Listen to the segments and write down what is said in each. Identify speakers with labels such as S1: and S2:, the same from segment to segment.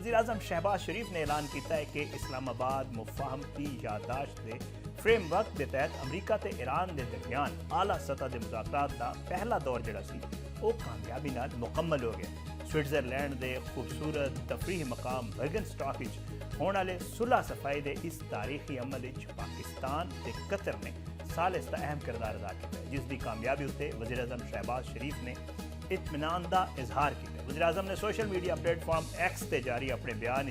S1: वज़ीर-ए-आज़म शहबाज शरीफ ने ऐलान किया है कि इस्लामाबाद मुफाहमती यादाश्त के फ्रेमवर्क के तहत अमरीका ते ईरान के दरमियान आला सतह के मुज़ाकरात का पहला दौर जिहड़ा सी वो कामयाबी नाल मुकम्मल हो गया। स्विट्ज़रलैंड के खूबसूरत तफरीही मकाम बर्गनस्टॉक होने वाले सुलह सफाई के इस तारीखी अमल पाकिस्तान ते कतर ने सालिस का अहम किरदार अदा किया है, जिसकी कामयाबी उत्ते वज़ीर-ए-आज़म शहबाज शरीफ ने इत्मीनान का इजहार किया। वज़ीर-ए-आज़म ने सोशल मीडिया प्लेटफॉर्म एक्स से जारी अपने बयान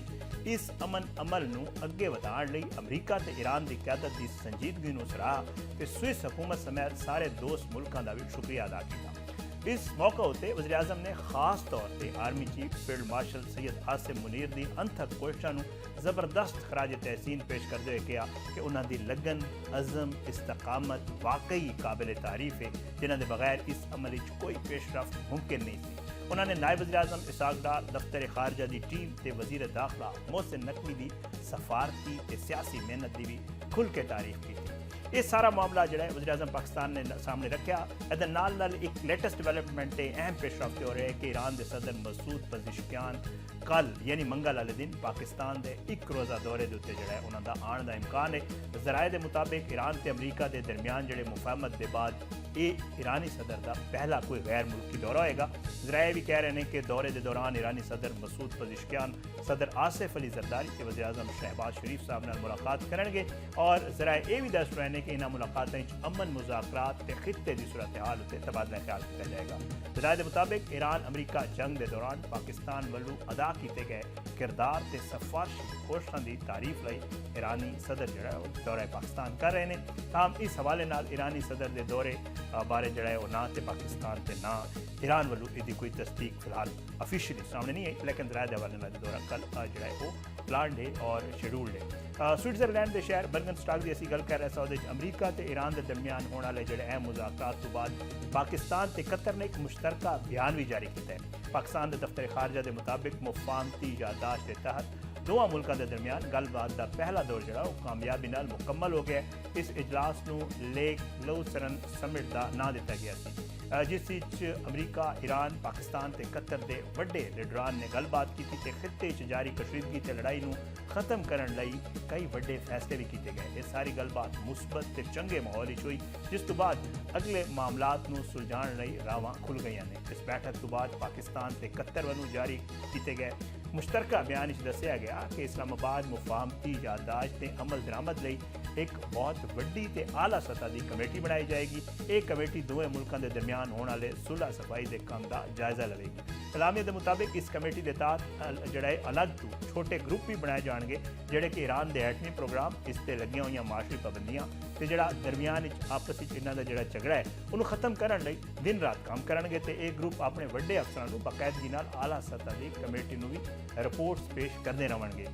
S1: इस अमन अमल नूं अगे वधाउण लई अमरीका ते ईरान की क्यादत की संजीदगी नूं सराहा ते स्विस हुकूमत समेत सारे दोस्त मुल्कों का भी शुक्रिया अदा किया। इस मौके उत्ते वज़ीर-ए-आज़म ने खास तौर पर army chief field marshal Syed Asim Munir की अनथक कोशिशों नूं ज़बरदस्त खराज तहसीन पेश करते हुए कहा कि उन्होंने लगन अज़म इस्तकामत वाकई काबिल तारीफ है, जिन्हों के बगैर इस अमल कोई पेशरफ मुमकिन नहीं थी। उन्होंने नायब वज़ीर-ए-आज़म इसाक डार दफ्तर खारजा की टीम ते वज़ीर दाखिला मोहसिन नकवी की सफारती ते सियासी मेहनत की भी खुल के तारीफ की। ये सारा मामला जो है वज़ीर-ए-आज़म पाकिस्तान ने सामने रखा। ए नाल एक लेटेस्ट डिवेलपमेंट अहम पेशरफ हो रहा है कि ईरान के सदर मसूद पज़िशकियान कल यानी मंगल वाले दिन पाकिस्तान के एक रोज़ा दौरे के उत्ते जो है उन्होंने आने का इम्कान है। ज़राए के मुताबिक ईरान ते अमरीका के दरमियान जो मुफाहमत के बाद ये ईरानी सदर का पहला कोई गैर मुल्की दौरा होएगा। ज़राए भी कह रहे हैं कि दौरे के दौरान ईरानी सदर मसूद पज़िशकियान सदर आसिफ अली जरदारी के वज़ीर-ए-आज़म शहबाज शरीफ साहब नाल मुलाकात करेंगे और ज़राए ये भी दस रहे हैं कि इन्होंने मुलाकातों अमन मुज़ाकरात ते खित्ते की सूरत हाल उत्ते तबादला ख्याल किया जाएगा। ज़राए के मुताबिक ईरान अमरीका जंग के दौरान पाकिस्तान वालों अदा किए गए किरदार ते सिफारशी कोशिशों की तारीफ लई ईरानी सदर जो है दौरे पाकिस्तान कर रहे हैं। ताम इस हवाले नाल ईरानी सदर के दौरे बारे जो है ना तो पाकिस्तान के ना ईरान वालों इसकी कोई तस्दीक फिलहाल ऑफिशियली सामने नहीं आई, लेकिन ज़राए के हवाले नाल दौरा कल जो है वो प्लान है और शेड्यूल्ड है। स्विट्ज़रलैंड के शहर बर्गनस्टॉक की असी गल कर रहे साथ अमरीका तो ईरान के दरमियान होने वाले जो अहम मुज़ाकरात तो बाद पाकिस्तान ते कतर ने एक मुश्तरका बयान भी जारी किया है। पाकिस्तान के दफ्तर खारजा के मुताबिक मुफाहमती यादाश्त के तहत दोवां मुल्कों के दरमियान गलबात का पहला दौर जो कामयाबी नाल मुकम्मल हो गया। इस इजलास नूं लेक लौसरन समिट का नाम दिता गया सी, जिस अमरीका ईरान पाकिस्तान ते कतर के वड्डे लीडरान ने गलबात की ते खित्ते च जारी कशीदगी ते लड़ाई नूं खत्म करने लई कई वड्डे फैसले भी किए गए। ये सारी गलबात मुस्बत ते चंगे माहौल हुई, जिस तो बाद अगले मामलात नूं सुलझाण लई रावां खुल गई ने। इस बैठक तो बाद पाकिस्तान ते कतर वालों जारी किए गए मुश्तरका बयान दस्या गया कि इस्लामाबाद मुफाहमती यादाश्त के अमल दरामद लई एक बहुत वड्डी ते आला सतह की कमेटी बनाई जाएगी। ये कमेटी दोवें मुल्कों के दरमियान होने वाले सुलह सफाई के काम का जायजा लवेगी। एलामिया के मुताबिक इस कमेटी के तहत जोड़ा अलग तो छोटे ग्रुप भी बनाए जाएंगे जोड़े कि ईरान के एटमी प्रोग्राम इस पर लगिया हुई माशरी पाबंदियां तो जोड़ा दरमियान आपस में इन्हों का जोड़ा झगड़ा है उन्होंने खत्म करने लई दिन रात काम करेंगे। तो यह ग्रुप अपने वड्डे अफसरों को बाकायदगी नाल आला सतह की कमेटी को भी रिपोर्ट्स पेश करते रहेंगे।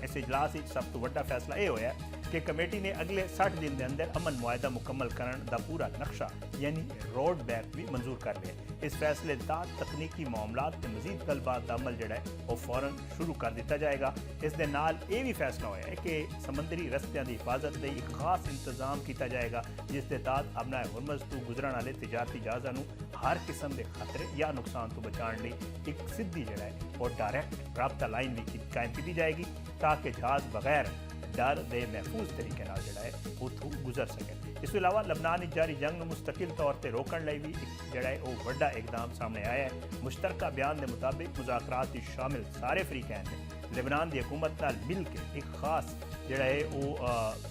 S1: इस इजलास सब तो वड्डा फैसला यह होया कि कमेटी ने अगले 60 दिन के अंदर अमन मुआहदा मुकम्मल करने का पूरा नक्शा यानी रोड मैप भी मंजूर कर लिया। इस फैसले के तहत तकनीकी मामलात के मजीद गलबात का अमल जोड़ा है वह फौरन शुरू कर दिया जाएगा। इस दे नाल ये भी फैसला होया है कि समुद्री रस्तियों की हिफाजत लिए एक खास इंतजाम किया जाएगा, जिस के तहत अपना हुरमज तो गुजरन वाले तजारती जहाज़ों को हर किस्म के खतरे या नुकसान तो बचाने एक सीधी जोड़ा है और डायरैक्ट रबता लाइन भी कायम की जाएगी ताकि जहाज़ बगैर डर दे महफूज तरीके जोड़ा है उतों गुजर सके। इस अलावा लबनान जारी जंग मुस्तकिल तौर पर रोकने लई भी जोड़ा है वह वड्डा इकदाम सामने आया है। मुश्तरका बयान के मुताबिक मुज़ाकरात में शामिल सारे फ्रीकैन ने लेबनान की हुकूमत नाल मिल के एक खास जोड़ा है वो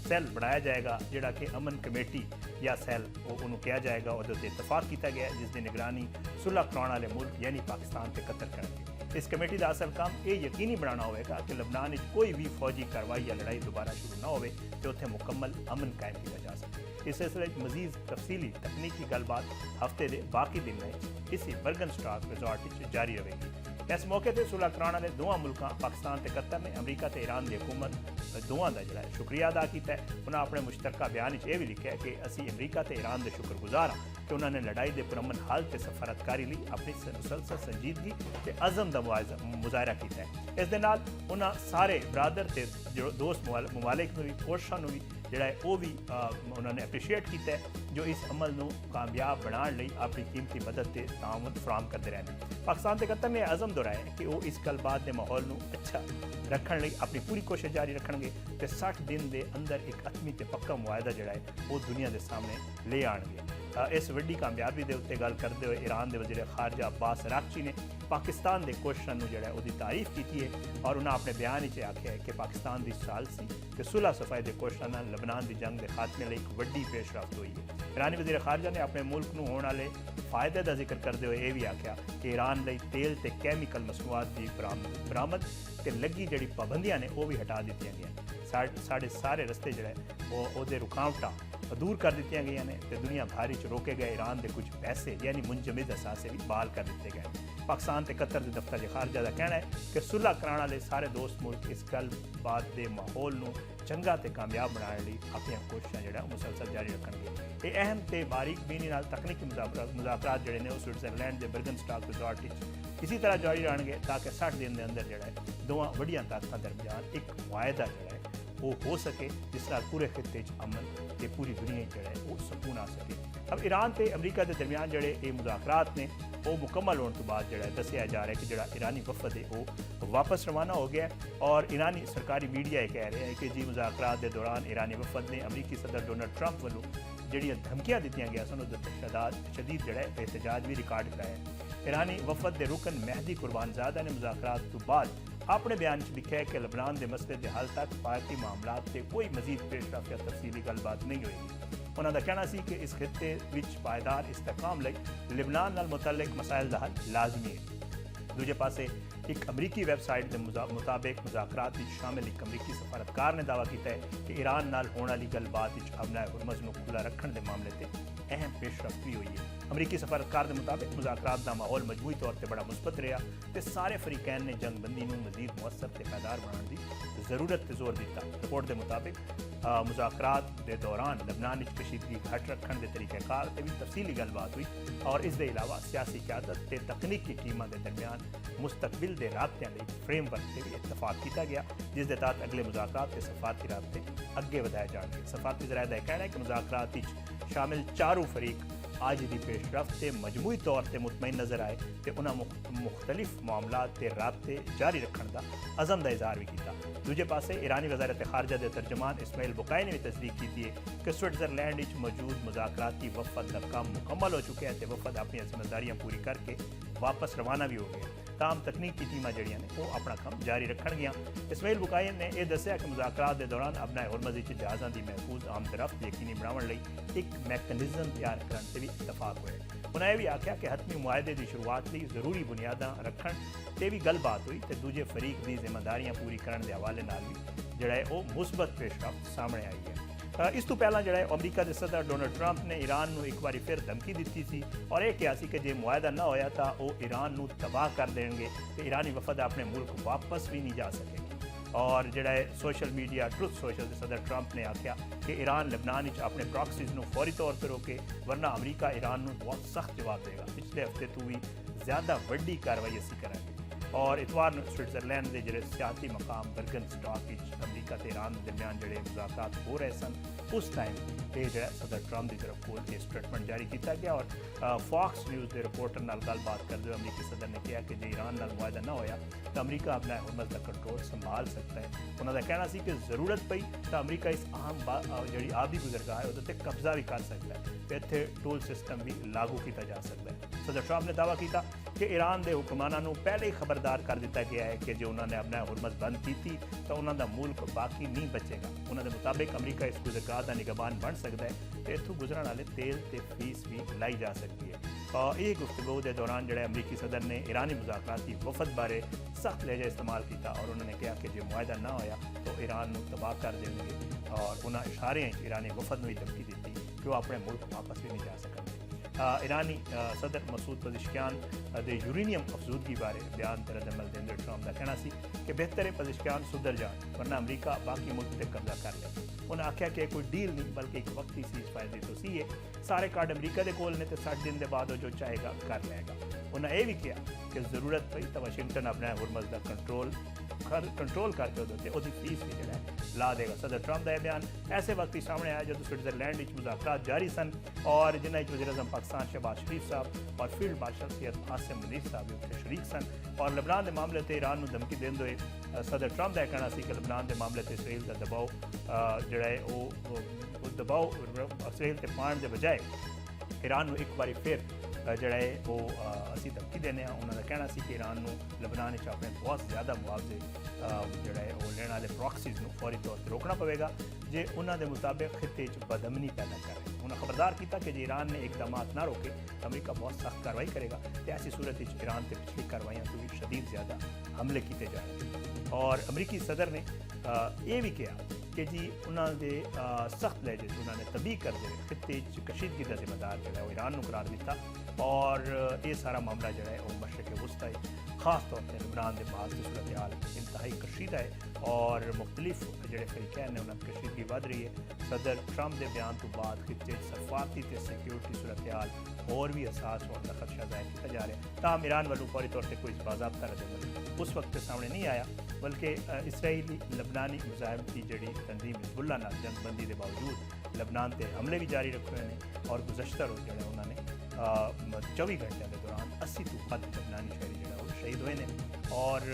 S1: सैल बनाया जाएगा जोड़ा कि अमन कमेटी या सैल उन्होंने कहा जाएगा और इतफाक किया गया जिसकी निगरानी सुलह कराने वाले मुल्क यानी पाकिस्तान से कतर करेंगे। इस कमेटी का असल काम ये यकीनी बनाना होगा कि लबनान में कोई भी फौजी कार्रवाई या लड़ाई दोबारा शुरू ना हो तो उत्थे मुकम्मल अमन कायम किया जा सके। इस सिलसिले मजीद तफसीली तकनीकी गलबात हफ्ते के बाकी दिन में इसी बर्गनस्टॉक रिजॉर्ट जारी रहेगी। इस मौके पर सुलह कराने वाले दोवां मुल्कों पाकिस्तान ते कतर ने अमरीका ते ईरान की हुकूमत दोवां का जोड़ा शुक्रिया अदा किया है। उन्होंने अपने मुश्तरका बयान यह भी लिखा है कि असी अमरीका ते ईरान के शुक्रगुजार हाँ कि उन्होंने लड़ाई के पुरअमन हल से सफारतकारी ली अपनी मुसलसल संजीदगी ते अज़म का मुजाहरा किया है। इस दे नाल उन्होंने सारे बरादर ते जो दोस्त ममालिक भी कोशिशों भी ਜਿਹੜਾ ਹੈ ਉਹ ਵੀ ਉਹਨਾਂ ਨੇ ਐਪਰੀਸ਼ੀਏਟ ਕੀਤਾ ਹੈ, ਜੋ ਇਸ ਅਮਲ ਨੂੰ ਕਾਮਯਾਬ ਬਣਾਉਣ ਲਈ ਆਪਣੀ ਕੀਮਤੀ ਮਦਦ ਤੇ ਤਾਮੁਨ ਫਰਾਹਮ ਕਰਦੇ ਰਹੇ ਨੇ। ਪਾਕਿਸਤਾਨ ਤੇ ਕਤਰ ਨੇ ਅਜ਼ਮ ਦੁਹਰਾਇਆ ਕਿ ਉਹ ਇਸ ਗੱਲਬਾਤ ਦੇ ਮਾਹੌਲ ਨੂੰ ਅੱਛਾ ਰੱਖਣ ਲਈ ਆਪਣੀ ਪੂਰੀ ਕੋਸ਼ਿਸ਼ ਜਾਰੀ ਰੱਖਣਗੇ ਤੇ 60 ਦਿਨ ਦੇ ਅੰਦਰ ਇੱਕ ਹਤਮੀ ਤੇ ਪੱਕਾ ਮੁਆਹਦਾ ਜਿਹੜਾ ਹੈ ਉਹ ਦੁਨੀਆ ਦੇ ਸਾਹਮਣੇ ਲੈ ਆਉਣਗੇ। ਇਸ ਵੱਡੀ ਕਾਮਯਾਬੀ ਦੇ ਉੱਤੇ ਗੱਲ ਕਰਦੇ ਹੋਏ ਈਰਾਨ ਦੇ ਵਜ਼ੀਰ ਖਾਰਜਾ ਅब्बास अरागची ਨੇ ਪਾਕਿਸਤਾਨ ਦੇ ਕੋਸ਼ਿਸ਼ਾਂ ਨੂੰ ਜਿਹੜਾ ਉਹਦੀ ਤਾਰੀਫ ਕੀਤੀ ਹੈ ਔਰ ਉਹਨਾਂ ਆਪਣੇ ਬਿਆਨ ਵਿੱਚ ਆਖਿਆ ਹੈ ਕਿ ਪਾਕਿਸਤਾਨ ਦੀ ਸਾਲਸੀ ਤੇ ਸੁਲ੍ਹਾ ਸਫਾਈ ਦੇ ਕੋਸ਼ਿਸ਼ਾਂ ਨਾਲ ਲਬਨਾਨ ਦੀ ਜੰਗ ਦੇ ਖਾਤਮੇ ਲਈ ਇੱਕ ਵੱਡੀ ਪੇਸ਼ਰਫਤ ਹੋਈ ਹੈ। ਈਰਾਨੀ ਵਜ਼ੀਰ ਖਾਰਜਾ ਨੇ ਆਪਣੇ ਮੁਲਕ ਨੂੰ ਹੋਣ ਵਾਲੇ ਫਾਇਦੇ ਦਾ ਜ਼ਿਕਰ ਕਰਦੇ ਹੋਏ ਇਹ ਵੀ ਆਖਿਆ ਕਿ ਈਰਾਨ ਲਈ ਤੇਲ ਤੇ ਕੈਮੀਕਲ ਮਸਨੂਆਤ ਦੀ ਬਰਾਮਦ ਤੇ ਲੱਗੀ ਜਿਹੜੀ ਪਾਬੰਦੀਆਂ ਨੇ ਉਹ ਵੀ ਹਟਾ ਦਿੱਤੀਆਂ ਗਈਆਂ। ਸਾਡੇ ਸਾਰੇ ਰਸਤੇ ਜਿਹੜਾ ਉਹਦੇ ਰੁਕਾਵਟਾਂ दूर कर दी गई ने तो दुनिया भर च रोके गए ईरान के कुछ पैसे यानी मुंजमद असासे भी बहाल कर दिए गए। पाकिस्तान के कतर के दफ्तर के खारजा का कहना है कि सुलह कराने वाले सारे दोस्त मुल्क इस गलबात के माहौल को चंगा तो कामयाब बनाने लिए अपन कोशिशें जो मुसलसल जारी रखेंगे। ये अहम तो बारीक बीनी तकनीकी मुज़ाकरात जोड़े ने स्विट्जरलैंड के बर्गनस्टॉक रिजॉर्ट इसी तरह जारी रहेंगे ताकि 60 दिन के अंदर जोड़ा है दोवां वड्डियां ताकतां दरमियान एक मुआहदा जोड़ा है वो हो सके जिस तरह पूरे खिते अमन ते पूरी दुनिया जोड़ा है वो सुकून आ सके। अब ईरान ते अमरीका के दरमियान जोड़े ये मुज़ाकरात ने वो मुकम्मल होने तो बाद जोड़ा दसिया जा रहा है कि जोड़ा ईरानी वफद है वो वापस रवाना हो गया और ईरानी सरकारी मीडिया ये कह रहे हैं कि जी मुज़ाकरात के दौरान ईरानी वफद ने अमरीकी सदर डोनाल्ड ट्रंप वालों ਜਿਹੜੀਆਂ ਧਮਕੀਆਂ ਦਿੱਤੀਆਂ ਗਿਆ ਸਨ ਉਹਦੇ ਸ਼ਦੀਦ ਜਿਹੜਾ ਇਹਤਜਾਜ ਵੀ ਰਿਕਾਰਡ ਕਰਾਇਆ। ईरानी वफद के रुकन मेहदी कुर्बानजादा ने मुज़ाकरात तो बाद अपने बयान लिखा है कि लबनान के मसले के हल तक पार्टी मामलात से कोई मजीद पेशरफ या तफसीली गलबात नहीं होगी। उन्होंने कहना सी कि इस खिते विच पायदार इस्तेकाम लई लिबनान नाल मुतल्लिक मसाइल का हल लाजमी है। दूजे पासे एक अमरीकी वैबसाइट के मुताबिक मुज़ाकरात में शामिल एक अमरीकी सफारतकार ने दावा किया है कि ईरान नाल होने वाली गलबात अमना हुरमज़ को खुला रखने के मामले से अहम पेशरफ भी हुई है। अमरीकी सफारतकार के मुताबिक मुज़ाकरात का माहौल मजमूई तौर पर बड़ा मुस्बत रहा तो सारे फरीकैन ने जंगबंदी को मजीद मुअसर ते पायदार बनाने की ज़रूरत पर जोर दिता। रिपोर्ट के मुताबिक मुज़ाकरात के दौरान लबनान में कशीदगी घट रखने के तरीक़ेकार से भी तफसीली गलबात हुई और इसके अलावा सियासी क़यादत ते तकनीकी टीमों के दरमियान मुस्तकबिल के राबतियां लई फ्रेमवर्क से भी इतफाक किया गया जिस के तहत अगले मुज़ाकरात के सफारती राबते अगे वधाए जाएंगे। सफारती ज़राए का कहना है कि मुज़ाकरात शामिल चारों फरीक आज की पेशरफ से मजमूई तौर पर मुतमईन नज़र आए तो उन्होंने मुख्तलिफ मामलात के राबते जारी रखने का अज़म का इजहार भी किया। दूजे पासे ईरानी वज़ारत खारजा के तर्जमान इस्माइल बुकाई ने भी तस्दीक की है कि स्विट्जरलैंड में मौजूद मुज़ाकराती वफद का काम मुकम्मल हो चुका है तो वफद अपनी जिम्मेदारियां पूरी करके वापस रवाना भी हो गया। ताम तकनीकी टीमां जड़ियां ने वो अपना काम जारी रखणगियां। इस्माइल बुकाई ने यह दस्या कि मुज़ाकरात के दौरान अपना हुरमज़ जहाज़ों की महफूज आमदरफ्त यकीनी बनाने लई एक मैकेनिज़म तैयार करने से भी इतफाक हुए। उन्हें यह भी आख्या कि हतमी मुआहदे की शुरुआत लिए जरूरी बुनियादा रखण से भी गलबात हुई तो दूजे फरीक की जिम्मेदारियां पूरी करने के हवाले नाल भी जोड़ा है वो मुस्बत पेशरफ सामने आई है। इस तो पहला जोड़ा है अमरीका के सदर डोनाल्ड ट्रंप ने ईरान को एक बार फिर धमकी दी थी और यह कहा कि जो मुआहदा ना होया था वो ईरान को तबाह कर देंगे तो ईरानी वफद अपने मुल्क वापस भी नहीं जा सकेगी। और जोड़ा है सोशल मीडिया ट्रुथ सोशल के सदर ट्रंप ने आख्या कि ईरान लबनान अपने प्रॉक्सीज को फौरी तौर पर रोके वरना अमरीका ईरान को बहुत सख्त जवाब देगा। पिछले हफ्ते तो भी ज़्यादा वड्डी कार्रवाई असी करेंगे। और इतवार स्विट्जरलैंड के जोड़े सियाती मकाम बर्गनस्टॉक अमरीका तो ईरान दरमियान जोड़े मुज़ाकरात हो रहे सन उस टाइम ये जो सदर ट्रंप की तरफ को एक स्टेटमेंट जारी किया गया और फॉक्स न्यूज़ के रिपोर्टर नाल गलबात करते हुए अमरीकी सदर ने कहा कि जो ईरान नाल मुआहदा ना होया तो अमरीका अपना हुरमज़ का कंट्रोल संभाल सकता है। उन्होंने कहना सी कि ज़रूरत पई तो अमरीका इस अहम जी आबी गुजरगाह है उस कब्जा भी कर सकता है तो इतने टोल सिस्टम भी लागू किया जा सकता है। सदर ट्रंप ने दावा किया कि ईरान के हुक्मरानों को पहले ही खबरदार कर दिया गया है कि जो उन्होंने अपना हुरमज़ बंद की थी तो उन्होंने मुल्क बाकी नहीं बचेगा। उन्होंने मुताबिक अमरीका इस गुजरगाह का निगहबान बन सकता है तो इतों गुजरने वाले तेल ते फीस भी लाई जा सकती है। और ये गुफ्तगू के दौरान जो अमरीकी सदर ने ईरानी मुज़ाकराती वफद बारे सख्त लहजा इस्तेमाल किया और उन्होंने कहा कि जो मुआहदा ना होया तो ईरान को तबाह कर देंगे और उन्होंने इशारे ईरानी वफद में धमकी दी कि वो अपने मुल्क वापस भी नहीं जा सकेंगे। ईरानी सदर मसूद पजिशकियान के यूरेनियम अफजूदगी बारे बयान पर रद्दअमल देंदे ट्रंप का कहना सी कि बेहतर है पजिशकियान सुधर जाए वरना अमरीका बाकी मुल्क पर कब्जा कर ले। उन्हें आख्या कि कोई डील नहीं बल्कि एक वक्ती सीज फायदे तो सी है सारे कार्ड अमरीका के कोल ने तो 60 दिन के बाद जो चाहेगा कर लेगा। उन्हें यह भी कहा कि जरूरत पई तो वाशिंगटन अपना हुरमज़ का कंट्रोल कंट्रोल करके ਉਹਦੀ ਫੀਸ ਵੀ ਜਿਹੜਾ ਲਾ ਦੇਗਾ। ਸਦਰ ਟਰੰਪ ਦਾ ਇਹ ਬਿਆਨ ਐਸੇ ਵਕਤ ਹੀ ਸਾਹਮਣੇ ਆਇਆ ਜਦੋਂ ਸਵਿਟਜ਼ਰਲੈਂਡ ਵਿੱਚ ਮੁਜ਼ਾਕਰਾਤ ਜਾਰੀ ਸਨ ਔਰ ਜਿਨ੍ਹਾਂ ਵਿੱਚ ਵਜ਼ੀਰ ਆਜ਼ਮ ਪਾਕਿਸਤਾਨ ਸ਼ਹਿਬਾਜ਼ ਸ਼ਰੀਫ ਸਾਹਿਬ ਔਰ ਫੀਲਡ ਮਾਰਸ਼ਲ ਸैयद आसिम मुनीर ਸਾਹਿਬ ਵੀ ਉੱਥੇ ਸ਼ਰੀਕ ਸਨ ਔਰ ਲਬਨਾਨ ਦੇ ਮਾਮਲੇ ਤੇ ਈਰਾਨ ਨੂੰ ਧਮਕੀ ਦਿੰਦੇ ਹੋਏ ਸਦਰ ਟਰੰਪ ਦਾ ਇਹ ਕਹਿਣਾ ਸੀ ਕਿ ਲਬਨਾਨ ਦੇ ਮਾਮਲੇ ਤੇ ਇਸਰਾਈਲ ਦਾ ਦਬਾਅ ਜਿਹੜਾ ਹੈ ਉਹ ਦਬਾਅ ਇਸਰਾਈਲ ਤੇ ਪਾਉਣ ਦੇ ਬਜਾਏ ईरान ਨੂੰ ਇੱਕ ਵਾਰੀ ਫਿਰ ਜਿਹੜਾ ਹੈ ਉਹ ਅਸੀਂ ਧਮਕੀ ਦਿੰਦੇ ਹਾਂ। ਉਹਨਾਂ ਦਾ ਕਹਿਣਾ ਸੀ ਕਿ ਈਰਾਨ ਨੂੰ ਲਬਨਾਨ ਵਿੱਚ ਆਪਣੇ ਬਹੁਤ ਜ਼ਿਆਦਾ ਮੁਆਵਜ਼ੇ ਜਿਹੜਾ ਹੈ ਉਹ ਲੈਣ ਵਾਲੇ ਪ੍ਰੋਕਸੀਜ਼ ਨੂੰ ਫੌਰੀ ਤੌਰ 'ਤੇ ਰੋਕਣਾ ਪਵੇਗਾ ਜੇ ਉਹਨਾਂ ਦੇ ਮੁਤਾਬਿਕ ਖਿੱਤੇ 'ਚ ਬਦਅਮਨੀ ਪੈਦਾ ਕਰ ਰਹੇ। ਉਹਨਾਂ ਖਬਰਦਾਰ ਕੀਤਾ ਕਿ ਜੇ ईरान ने इकदामात ना रोके तो अमरीका बहुत सख्त कार्रवाई करेगा तो ऐसी सूरत ईरान से पिछली कार्रवाइयाँ तो भी शदीद ज़्यादा हमले किए जा रहे। और अमरीकी सदर ने ये भी कहा कि जी उन्होंने सख्त लहजे से उन्होंने तबीह करते हुए खिते कशीदगी का जिम्मेदार जो है वो ईरान को करार दिता और ये सारा मामला जो है वो मशरक़ वस्ता है खास तौर पर लबनान के बाद की सूरत हाल इंतहाई कशीदा है और मुख्तलिफ जोड़े फरीकैन ने उन्होंने कशीदगी बढ़ रही है। सदर ट्रंप के बयान तो बाद खिते सफारती तो सिक्योरिटी सूरत हाल और भी अहसास होने का खदशा जाहिर किया जा रहा है। ताहम ईरान वालों फौरी तौर पर कोई बाज़ाब्ता रद्द उस वक्त सामने नहीं आया बल्कि इसराइली लबनानी मुजाहिमती जड़ी तंजीम हिज़्बुल्लाह नाल जंगबंदी के बावजूद लबनान से हमले भी जारी रखे हुए हैं और गुज़श्ता रोज़ जो उन्होंने 24 घंटे के दौरान 80 तो वध लबनानी शहरी जो वो शहीद हुए हैं। और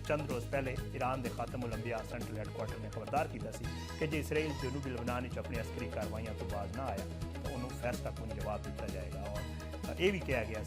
S1: चंद रोज़ पहले ईरान के खातमुल अंबिया सेंट्रल हैडकुआटर ने खबरदार किया कि जो इसराइल जनूबी लबनान अपनी अस्करी कार्रवाइयां तो बाज ना आया तो उन्होंने फैसला कोई जवाब दिता जाएगा। और ये भी कहा गया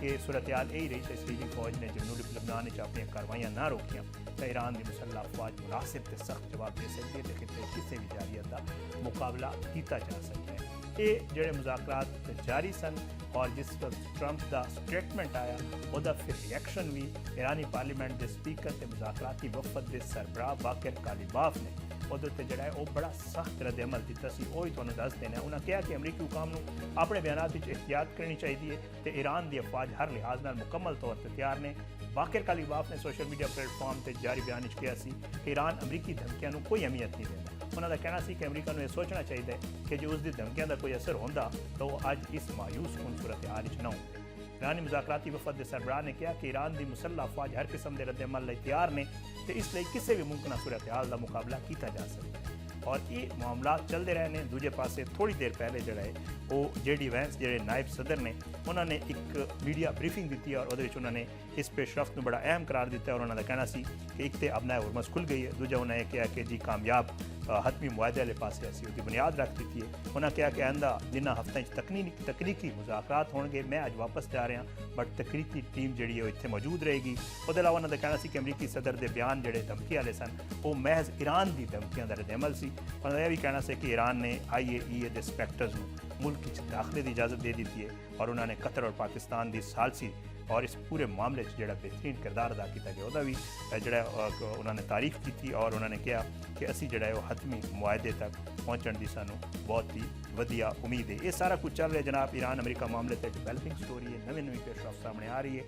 S1: कि सूरत हाल यही रही तो इसराइली फौज ने जनूबी लबनान अपनी कार्रवाइयां ना रोकियां तो ईरान की मुसल्ह अफवाज मुनासिब से सख्त जवाब दे सकती है तो खिते किसी भी जारियत का मुकाबला किया जा सकता है। ये जोड़े मुज़ाकरात जारी सन और जिस वक्त ट्रंप का स्टेटमेंट आया वह फिर रिएक्शन भी ईरानी पार्लीमेंट के स्पीकर के मुज़ाकराती वफद के सरबराह बाकर कालिबाफ ने उहदे जोड़ा है वो बड़ा सख्त रद्द अमल दिता सी। वही तुहानूं दस देना। उन्होंने कहा कि अमरीकी हुकाम नूं अपने बयानात विच एहतियात करनी चाहिए तो ईरान की अफवाज हर लिहाज नाल मुकम्मल तौर पर तैयार ने। बाकर कालिबाफ ने सोशल मीडिया प्लेटफॉर्म पर जारी बयान में कहा कि ईरान अमरीकी धमकियों को कोई अहमियत नहीं देता। उन्होंने कहना सी कि अमरीका को यह सोचना चाहिए कि जो उसकी धमकियों का कोई असर होंदा तो वो अज इस मायूस कुन सूरत हाल न होंदे। ईरानी मुज़ाकराती वफद के सरबराह ने कहा कि ईरान की मुसल्ह अफवाज हर किस्म के रद्द अमल तैयार ने तो इसलिए किसी भी मुमकिन सूरत हाल का मुकाबला किया जा सकता है। और ये मामला चलते रहे हैं। दूजे पासे थोड़ी देर पहले जोड़ा है वो JD वैंस जो नायब सदर ने उन्होंने एक मीडिया ब्रीफिंग दी और उन्होंने इस पेशरफ्त को बड़ा अहम करार दिता और उन्होंने कहना सी कि एक तो अपना हुरमस खुल गई है। दूजा उन्हें कहा कि जी कामयाब हतमी मुआदे वाले पास असी उसकी बुनियाद रख दी है। उन्होंने कहा कि आंदा जिन्होंने हफ्तों तकनीकी मुज़ाकरात होंगे मैं अज वापस जा रहा बट तकनीकी टीम जी है इतने मौजूद रहेगी। उसके अलावा उन्होंने कहना कि अमरीकी सदर के बयान जोड़े धमकी वाले सन वो महज ईरान की धमकियों का रद्द अमल से। उन्होंने यह भी कहना से कि ईरान ने IAEA के इंस्पैक्टर्स को मुल्क दाखिले की इजाज़त दे दी है और उन्होंने कतर और पाकिस्तान की सालसी और इस पूरे मामले जो बेहतरीन किरदार अदा किया गया वह भी जोड़ा उन्होंने तारीफ की और उन्होंने कहा कि असी जो है हतमी मुआहदे तक पहुँचने की सानू बहुत ही वधिया उम्मीद है। ये सारा कुछ चल रहा है जनाब ईरान अमरीका मामले तक डिवेलपिंग स्टोरी है। नवी पेशरफ्त सामने आ रही है